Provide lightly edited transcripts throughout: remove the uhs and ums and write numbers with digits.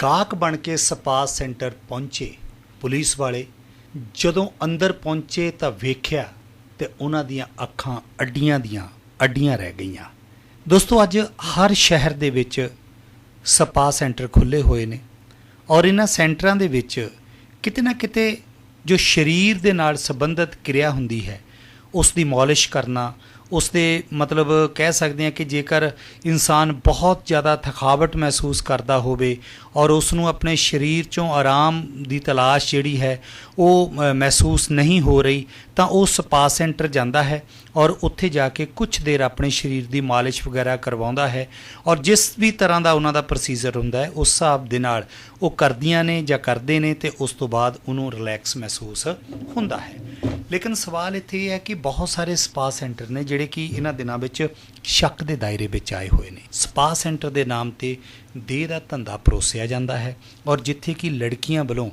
ਗਾਹਕ ਬਣ ਕੇ spa centre ਪਹੁੰਚੇ ਪੁਲਿਸ ਵਾਲੇ। ਜਦੋਂ ਅੰਦਰ ਪਹੁੰਚੇ ਤਾਂ ਵੇਖਿਆ ਤੇ ਉਹਨਾਂ ਦੀਆਂ ਅੱਖਾਂ ਅੱਡੀਆਂ ਦੀਆਂ ਅੱਡੀਆਂ ਰਹਿ ਗਈਆਂ। ਦੋਸਤੋ, ਅੱਜ ਹਰ ਸ਼ਹਿਰ ਦੇ ਵਿੱਚ ਸਪਾ ਸੈਂਟਰ ਖੁੱਲ੍ਹੇ ਹੋਏ ਨੇ ਔਰ ਇਹਨਾਂ ਸੈਂਟਰਾਂ ਦੇ ਵਿੱਚ ਕਿਤੇ ਨਾ ਕਿਤੇ ਜੋ ਸਰੀਰ ਦੇ ਨਾਲ ਸੰਬੰਧਿਤ ਕਿਰਿਆ ਹੁੰਦੀ ਹੈ ਉਸ ਦੀ ਮਾਲਿਸ਼ ਕਰਨਾ, ਉਸ ਦੇ ਮਤਲਬ ਕਹਿ ਸਕਦੇ ਹਾਂ ਕਿ ਜੇਕਰ ਇਨਸਾਨ ਬਹੁਤ ਜ਼ਿਆਦਾ ਥਕਾਵਟ ਮਹਿਸੂਸ ਕਰਦਾ ਹੋਵੇ ਔਰ ਉਸ ਨੂੰ ਆਪਣੇ ਸਰੀਰ 'ਚੋਂ ਆਰਾਮ ਦੀ ਤਲਾਸ਼ ਜਿਹੜੀ ਹੈ ਉਹ ਮਹਿਸੂਸ ਨਹੀਂ ਹੋ ਰਹੀ ਤਾਂ ਉਹ ਸਪਾ ਸੈਂਟਰ ਜਾਂਦਾ ਹੈ ਔਰ ਉੱਥੇ ਜਾ ਕੇ ਕੁਝ ਦੇਰ ਆਪਣੇ ਸਰੀਰ ਦੀ ਮਾਲਿਸ਼ ਵਗੈਰਾ ਕਰਵਾਉਂਦਾ ਹੈ ਔਰ ਜਿਸ ਵੀ ਤਰ੍ਹਾਂ ਦਾ ਉਹਨਾਂ ਦਾ ਪ੍ਰੋਸੀਜਰ ਹੁੰਦਾ ਹੈ ਉਸ ਹਿਸਾਬ ਦੇ ਨਾਲ ਉਹ ਕਰਦੀਆਂ ਨੇ ਜਾਂ ਕਰਦੇ ਨੇ ਅਤੇ ਉਸ ਤੋਂ ਬਾਅਦ ਉਹਨੂੰ ਰਿਲੈਕਸ ਮਹਿਸੂਸ ਹੁੰਦਾ ਹੈ। ਲੇਕਿਨ ਸਵਾਲ ਇੱਥੇ ਇਹ ਹੈ ਕਿ ਬਹੁਤ ਸਾਰੇ ਸਪਾ ਸੈਂਟਰ ਨੇ ਜਿਹੜੇ ਕਿ ਇਹਨਾਂ ਦਿਨਾਂ ਵਿੱਚ ਸ਼ੱਕ ਦੇ ਦਾਇਰੇ ਵਿੱਚ ਆਏ ਹੋਏ ਨੇ। ਸਪਾ ਸੈਂਟਰ ਦੇ ਨਾਮ 'ਤੇ ਦੇਹ ਦਾ ਧੰਦਾ ਪਰੋਸਿਆ ਜਾਂਦਾ ਹੈ ਔਰ ਜਿੱਥੇ ਕਿ ਲੜਕੀਆਂ ਵੱਲੋਂ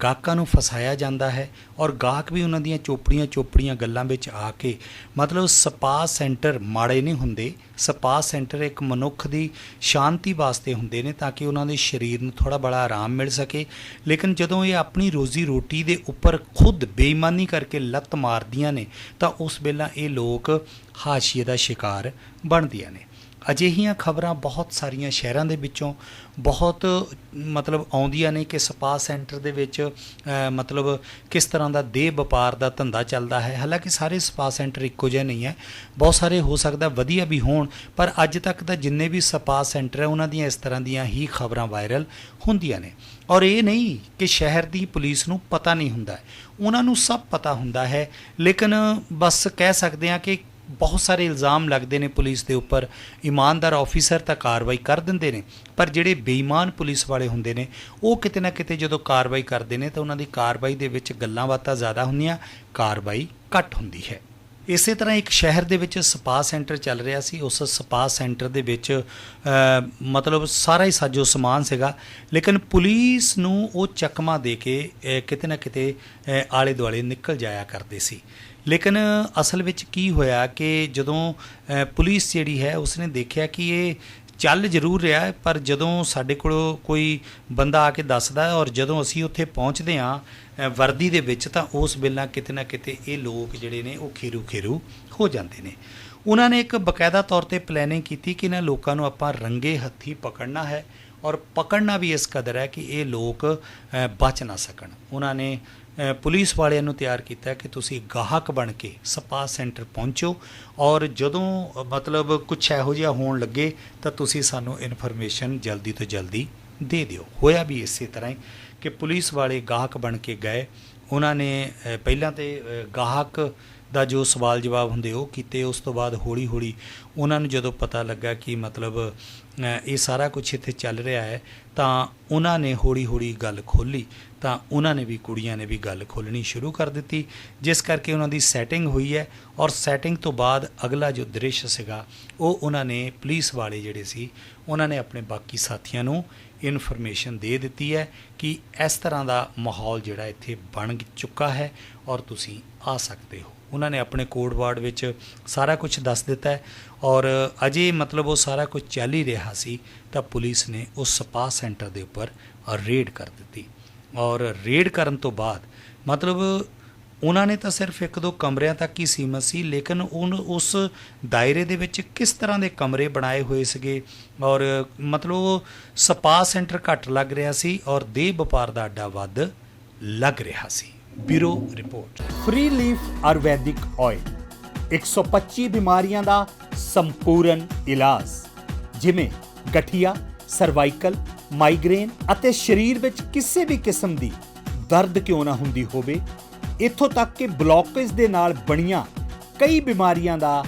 ਗਾਹਕਾਂ ਨੂੰ ਫਸਾਇਆ ਜਾਂਦਾ ਹੈ ਔਰ ਗਾਹਕ ਵੀ ਉਹਨਾਂ ਦੀਆਂ ਚੋਪੜੀਆਂ ਗੱਲਾਂ ਵਿੱਚ ਆ ਕੇ ਮਤਲਬ ਸਪਾ ਸੈਂਟਰ ਮਾੜੇ ਨਹੀਂ ਹੁੰਦੇ। ਸਪਾ ਸੈਂਟਰ ਇੱਕ ਮਨੁੱਖ ਦੀ ਸ਼ਾਂਤੀ ਵਾਸਤੇ ਹੁੰਦੇ ਨੇ ਤਾਂ ਕਿ ਉਹਨਾਂ ਦੇ ਸਰੀਰ ਨੂੰ ਥੋੜ੍ਹਾ ਬੜਾ ਆਰਾਮ ਮਿਲ ਸਕੇ। ਲੇਕਿਨ ਜਦੋਂ ਇਹ ਆਪਣੀ ਰੋਜ਼ੀ ਰੋਟੀ ਦੇ ਉੱਪਰ ਖੁਦ ਬੇਈਮਾਨੀ ਕਰਕੇ ਲੱਤ ਮਾਰਦੀਆਂ ਨੇ ਤਾਂ ਉਸ ਵੇਲੇ ਇਹ ਲੋਕ ਹਾਸ਼ੀਏ ਦਾ ਸ਼ਿਕਾਰ ਬਣਦੀਆਂ ਨੇ। ਅਜਿਹੀਆਂ ਖਬਰਾਂ ਬਹੁਤ ਸਾਰੀਆਂ ਸ਼ਹਿਰਾਂ ਦੇ ਵਿੱਚੋਂ ਬਹੁਤ ਮਤਲਬ ਆਉਂਦੀਆਂ ਨੇ ਕਿ ਸਪਾ ਸੈਂਟਰ ਦੇ ਵਿੱਚ ਮਤਲਬ ਕਿਸ ਤਰ੍ਹਾਂ ਦਾ ਦੇਹ ਵਪਾਰ ਦਾ ਧੰਦਾ ਚੱਲਦਾ ਹੈ। ਹਾਲਾਂਕਿ ਸਾਰੇ ਸਪਾ ਸੈਂਟਰ ਇੱਕੋ ਜਿਹੇ ਨਹੀਂ ਹੈ, ਬਹੁਤ ਸਾਰੇ ਹੋ ਸਕਦਾ ਵਧੀਆ ਵੀ ਹੋਣ, ਪਰ ਅੱਜ ਤੱਕ ਤਾਂ ਜਿੰਨੇ ਵੀ ਸਪਾ ਸੈਂਟਰ ਹੈ ਉਹਨਾਂ ਦੀਆਂ ਇਸ ਤਰ੍ਹਾਂ ਦੀਆਂ ਹੀ ਖਬਰਾਂ ਵਾਇਰਲ ਹੁੰਦੀਆਂ ਨੇ। ਔਰ ਇਹ ਨਹੀਂ ਕਿ ਸ਼ਹਿਰ ਦੀ ਪੁਲਿਸ ਨੂੰ ਪਤਾ ਨਹੀਂ ਹੁੰਦਾ, ਉਹਨਾਂ ਨੂੰ ਸਭ ਪਤਾ ਹੁੰਦਾ ਹੈ। ਲੇਕਿਨ ਬਸ ਕਹਿ ਸਕਦੇ ਹਾਂ ਕਿ ਬਹੁਤ ਸਾਰੇ ਇਲਜ਼ਾਮ ਲੱਗਦੇ ਨੇ ਪੁਲਿਸ ਦੇ ਉੱਪਰ। ਇਮਾਨਦਾਰ ਆਫੀਸਰ ਤਾਂ ਕਾਰਵਾਈ ਕਰ ਦਿੰਦੇ ਨੇ, ਪਰ ਜਿਹੜੇ ਬੇਈਮਾਨ ਪੁਲਿਸ ਵਾਲੇ ਹੁੰਦੇ ਨੇ ਉਹ ਕਿਤੇ ਨਾ ਕਿਤੇ ਜਦੋਂ ਕਾਰਵਾਈ ਕਰਦੇ ਨੇ ਤਾਂ ਉਹਨਾਂ ਦੀ ਕਾਰਵਾਈ ਦੇ ਵਿੱਚ ਗੱਲਾਂ ਬਾਤਾਂ ਜ਼ਿਆਦਾ ਹੁੰਦੀਆਂ, ਕਾਰਵਾਈ ਘੱਟ ਹੁੰਦੀ ਹੈ। ਇਸੇ ਤਰ੍ਹਾਂ ਇੱਕ ਸ਼ਹਿਰ ਦੇ ਵਿੱਚ ਸਪਾ ਸੈਂਟਰ ਚੱਲ ਰਿਹਾ ਸੀ। ਉਸ ਸਪਾ ਸੈਂਟਰ ਦੇ ਵਿੱਚ ਮਤਲਬ ਸਾਰਾ ਹੀ ਸਾਜੋ ਸਮਾਨ ਸੀਗਾ, ਲੇਕਿਨ ਪੁਲਿਸ ਨੂੰ ਉਹ ਚਕਮਾ ਦੇ ਕੇ ਕਿਤੇ ਨਾ ਕਿਤੇ ਆਲੇ ਦੁਆਲੇ ਨਿਕਲ ਜਾਇਆ ਕਰਦੇ ਸੀ। ਲੇਕਿਨ ਅਸਲ ਵਿੱਚ ਕੀ ਹੋਇਆ ਕਿ ਜਦੋਂ ਪੁਲਿਸ ਜਿਹੜੀ ਹੈ ਉਸਨੇ ਦੇਖਿਆ ਕਿ ਇਹ ਚੱਲ ਜ਼ਰੂਰ ਰਿਹਾ ਹੈ, ਪਰ ਜਦੋਂ ਸਾਡੇ ਕੋਲ ਕੋਈ ਬੰਦਾ ਆ ਕੇ ਦੱਸਦਾ ਔਰ ਜਦੋਂ ਅਸੀਂ ਉੱਥੇ ਪਹੁੰਚਦੇ ਹਾਂ ਵਰਦੀ ਦੇ ਵਿੱਚ ਤਾਂ ਉਸ ਵੇਲੇ ਕਿਤੇ ਨਾ ਕਿਤੇ ਇਹ ਲੋਕ ਜਿਹੜੇ ਨੇ ਉਹ ਖੇਰੂ ਹੋ ਜਾਂਦੇ ਨੇ। ਉਹਨਾਂ ਨੇ ਇੱਕ ਬਕਾਇਦਾ ਤੌਰ 'ਤੇ ਪਲੈਨਿੰਗ ਕੀਤੀ ਕਿ ਇਹਨਾਂ ਲੋਕਾਂ ਨੂੰ ਆਪਾਂ ਰੰਗੇ ਹੱਥੀਂ ਪਕੜਨਾ ਹੈ ਔਰ ਪਕੜਨਾ ਵੀ ਇਸ ਕਦਰ ਹੈ ਕਿ ਇਹ ਲੋਕ ਬਚ ਨਾ ਸਕਣ। ਉਹਨਾਂ ਨੇ ਪੁਲਿਸ ਵਾਲਿਆਂ ਨੂੰ ਤਿਆਰ ਕੀਤਾ ਕਿ ਤੁਸੀਂ ਗਾਹਕ ਬਣ ਕੇ ਸਪਾ ਸੈਂਟਰ ਪਹੁੰਚੋ ਔਰ ਜਦੋਂ ਮਤਲਬ ਕੁਛ ਇਹੋ ਜਿਹਾ ਹੋਣ ਲੱਗੇ ਤਾਂ ਤੁਸੀਂ ਸਾਨੂੰ ਇਨਫੋਰਮੇਸ਼ਨ ਜਲਦੀ ਤੋਂ ਜਲਦੀ ਦੇ ਦਿਓ। ਹੋਇਆ ਵੀ ਇਸੇ ਤਰ੍ਹਾਂ ਹੀ ਕਿ ਪੁਲਿਸ ਵਾਲੇ ਗਾਹਕ ਬਣ ਕੇ ਗਏ। ਉਹਨਾਂ ਨੇ ਪਹਿਲਾਂ ਤਾਂ ਗਾਹਕ ਦਾ ਜੋ ਸਵਾਲ ਜਵਾਬ ਹੁੰਦੇ ਉਹ ਕੀਤੇ। ਉਸ ਤੋਂ ਬਾਅਦ ਹੌਲੀ ਹੌਲੀ ਉਹਨਾਂ ਨੂੰ ਜਦੋਂ ਪਤਾ ਲੱਗਾ ਕਿ ਮਤਲਬ ਇਹ ਸਾਰਾ ਕੁਛ ਇੱਥੇ ਚੱਲ ਰਿਹਾ ਹੈ ਤਾਂ ਉਹਨਾਂ ਨੇ ਹੌਲੀ ਹੌਲੀ ਗੱਲ ਖੋਲ੍ਹੀ ਤਾਂ ਉਹਨਾਂ ਨੇ ਵੀ ਕੁੜੀਆਂ ਨੇ ਵੀ ਗੱਲ ਖੋਲ੍ਹਣੀ ਸ਼ੁਰੂ ਕਰ ਦਿੱਤੀ, ਜਿਸ ਕਰਕੇ ਉਹਨਾਂ ਦੀ ਸੈਟਿੰਗ ਹੋਈ ਹੈ। ਔਰ ਸੈਟਿੰਗ ਤੋਂ ਬਾਅਦ ਅਗਲਾ ਜੋ ਦ੍ਰਿਸ਼ ਸੀਗਾ ਉਹ ਉਹਨਾਂ ਨੇ ਪੁਲਿਸ ਵਾਲੇ ਜਿਹੜੇ ਸੀ ਉਹਨਾਂ ਨੇ ਆਪਣੇ ਬਾਕੀ ਸਾਥੀਆਂ ਨੂੰ ਇਨਫੋਰਮੇਸ਼ਨ ਦੇ ਦਿੱਤੀ ਹੈ ਕਿ ਇਸ ਤਰ੍ਹਾਂ ਦਾ ਮਾਹੌਲ ਜਿਹੜਾ ਇੱਥੇ ਬਣ ਚੁੱਕਾ ਹੈ ਔਰ ਤੁਸੀਂ ਆ ਸਕਦੇ ਹੋ। ਉਹਨਾਂ ਨੇ ਆਪਣੇ ਕੋਡ ਵਾਰਡ ਵਿੱਚ ਸਾਰਾ ਕੁਝ ਦੱਸ ਦਿੱਤਾ ਹੈ ਔਰ ਅਜੇ ਮਤਲਬ ਉਹ ਸਾਰਾ ਕੁਝ ਚੱਲ ਹੀ ਰਿਹਾ ਸੀ ਤਾਂ ਪੁਲਿਸ ਨੇ ਉਸ ਸਪਾ ਸੈਂਟਰ ਦੇ ਉੱਪਰ ਰੇਡ ਕਰ ਦਿੱਤੀ। ਔਰ ਰੇਡ ਕਰਨ ਤੋਂ ਬਾਅਦ ਮਤਲਬ ਉਹਨਾਂ ਨੇ ਤਾਂ ਸਿਰਫ 1-2 ਕਮਰਿਆਂ ਤੱਕ ਹੀ ਸੀਮਤ ਸੀ, ਲੇਕਿਨ ਉਸ ਦਾਇਰੇ ਦੇ ਵਿੱਚ ਕਿਸ ਤਰ੍ਹਾਂ ਦੇ ਕਮਰੇ ਬਣਾਏ ਹੋਏ ਸੀਗੇ ਔਰ ਮਤਲਬ ਸਪਾ ਸੈਂਟਰ ਘੱਟ ਲੱਗ ਰਿਹਾ ਸੀ ਔਰ ਦੇਹ ਵਪਾਰ ਦਾ ਅੱਡਾ ਵੱਧ ਲੱਗ ਰਿਹਾ ਸੀ। Bureau report. Free leaf Ayurvedic oil 125 ਬਿਮਾਰੀਆਂ ਦਾ ਸੰਪੂਰਨ ਇਲਾਜ, ਜਿਵੇਂ ਗਠੀਆ, ਸਰਵਾਈਕਲ, ਮਾਈਗ੍ਰੇਨ ਅਤੇ ਸਰੀਰ ਵਿੱਚ ਕਿਸੇ ਵੀ ਕਿਸਮ ਦੀ ਦਰਦ ਕਿਉਂ ਨਾ ਹੁੰਦੀ ਹੋਵੇ, ਇੱਥੋਂ ਤੱਕ ਕਿ ਬਲੌਕੇਜ ਦੇ ਨਾਲ ਬਣੀਆਂ ਕਈ ਬਿਮਾਰੀਆਂ ਦਾ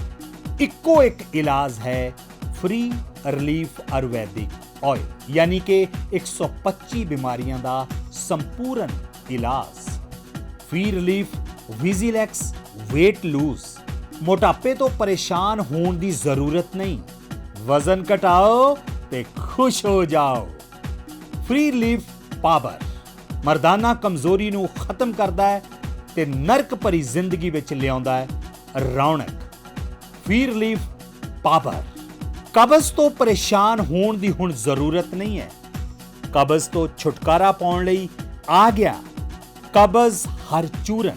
ਇੱਕੋ ਇੱਕ ਇਲਾਜ ਹੈ ਫ੍ਰੀ ਰਿਲੀਫ ਆਯੁਰਵੈਦਿਕ ਆਇਲ, ਯਾਨੀ ਕਿ 125 ਬਿਮਾਰੀਆਂ ਦਾ ਸੰਪੂਰਨ ਇਲਾਜ। ਫ੍ਰੀ ਰਿਲੀਫ ਵਿਜ਼ੀਲੈਕਸ weight lose, ਮੋਟਾਪੇ ਤੋਂ ਪਰੇਸ਼ਾਨ ਹੋਣ ਦੀ ਜ਼ਰੂਰਤ ਨਹੀਂ, ਵਜ਼ਨ ਘਟਾਓ ਤੇ ਖੁਸ਼ ਹੋ ਜਾਓ। ਫ੍ਰੀ ਰਿਲੀਫ ਪਾਵਰ ਮਰਦਾਨਾ ਕਮਜ਼ੋਰੀ ਨੂੰ ਖਤਮ ਕਰਦਾ ਹੈ ਤੇ ਨਰਕ ਭਰੀ ਜ਼ਿੰਦਗੀ ਵਿੱਚ ਲਿਆਉਂਦਾ ਹੈ ਰੌਣਕ। ਫ੍ਰੀ ਰਿਲੀਫ ਪਾਵਰ ਕਬਜ਼ ਤੋਂ ਪਰੇਸ਼ਾਨ ਹੋਣ ਦੀ ਹੁਣ ਜ਼ਰੂਰਤ ਨਹੀਂ ਹੈ। ਕਬਜ਼ ਤੋਂ ਛੁਟਕਾਰਾ ਪਾਉਣ ਲਈ ਆ ਗਿਆ ਕਬਜ਼ ਹਰ ਚੂਰਨ।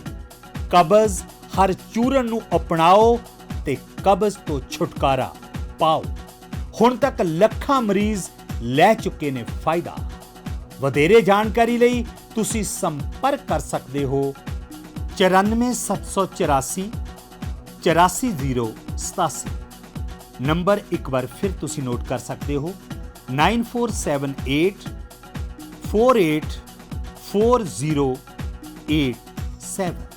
ਕਬਜ਼ ਹਰ ਚੂਰਨ ਨੂੰ ਅਪਣਾਓ ਤੇ ਕਬਜ਼ ਤੋਂ ਛੁਟਕਾਰਾ ਪਾਓ। ਹੁਣ ਤੱਕ ਲੱਖਾਂ ਮਰੀਜ਼ ਲੈ ਚੁੱਕੇ ਨੇ ਫਾਇਦਾ। ਵਧੇਰੇ ਜਾਣਕਾਰੀ ਲਈ ਤੁਸੀਂ ਸੰਪਰਕ ਕਰ ਸਕਦੇ ਹੋ 94784 84087। ਨੰਬਰ ਇੱਕ ਵਾਰ ਫਿਰ ਤੁਸੀਂ ਨੋਟ ਕਰ ਸਕਦੇ ਹੋ 9478 484087।